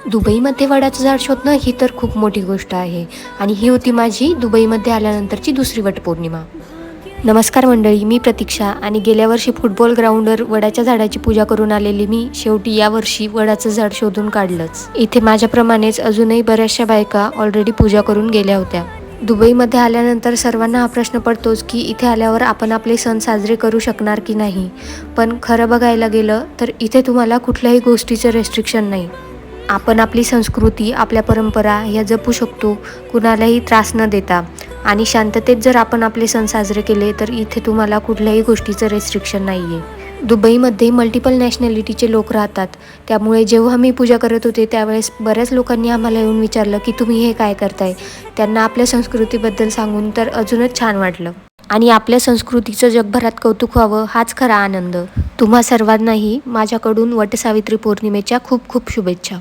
दुबईमध्ये वडाचं झाड शोधणं ही तर खूप मोठी गोष्ट आहे आणि ही होती माझी दुबईमध्ये आल्यानंतरची दुसरी वटपौर्णिमा. नमस्कार मंडळी, मी प्रतीक्षा आणि गेल्या वर्षी फुटबॉल ग्राउंडवर वडाच्या झाडाची पूजा करून आलेली मी शेवटी यावर्षी वडाचं झाड शोधून काढलंच. इथे माझ्याप्रमाणेच अजूनही बऱ्याचशा बायका ऑलरेडी पूजा करून गेल्या होत्या. दुबईमध्ये आल्यानंतर सर्वांना हा प्रश्न पडतोच की इथे आल्यावर आपण आपले सण साजरे करू शकणार की नाही. पण खरं बघायला गेलं तर इथे तुम्हाला कुठल्याही गोष्टीचं रेस्ट्रिक्शन नाही. आपण आपली संस्कृती, आपल्या परंपरा ह्या जपू शकतो, कुणालाही त्रास न देता. आणि शांततेत जर आपण आपले सण साजरे केले तर इथे तुम्हाला कुठल्याही गोष्टीचं रेस्ट्रिक्शन नाही आहे. दुबईमध्ये मल्टिपल नॅशनॅलिटीचे लोक राहतात, त्यामुळे जेव्हा मी पूजा करत होते त्यावेळेस बऱ्याच लोकांनी आम्हाला येऊन विचारलं की तुम्ही हे काय करताय. त्यांना आपल्या संस्कृतीबद्दल सांगून तर अजूनच छान वाटलं. आणि आपल्या संस्कृतीचं जगभरात कौतुक व्हावं हाच खरा आनंद. तुम्हा सर्वांनाही माझ्याकडून वटसावित्री पौर्णिमेच्या खूप खूप शुभेच्छा.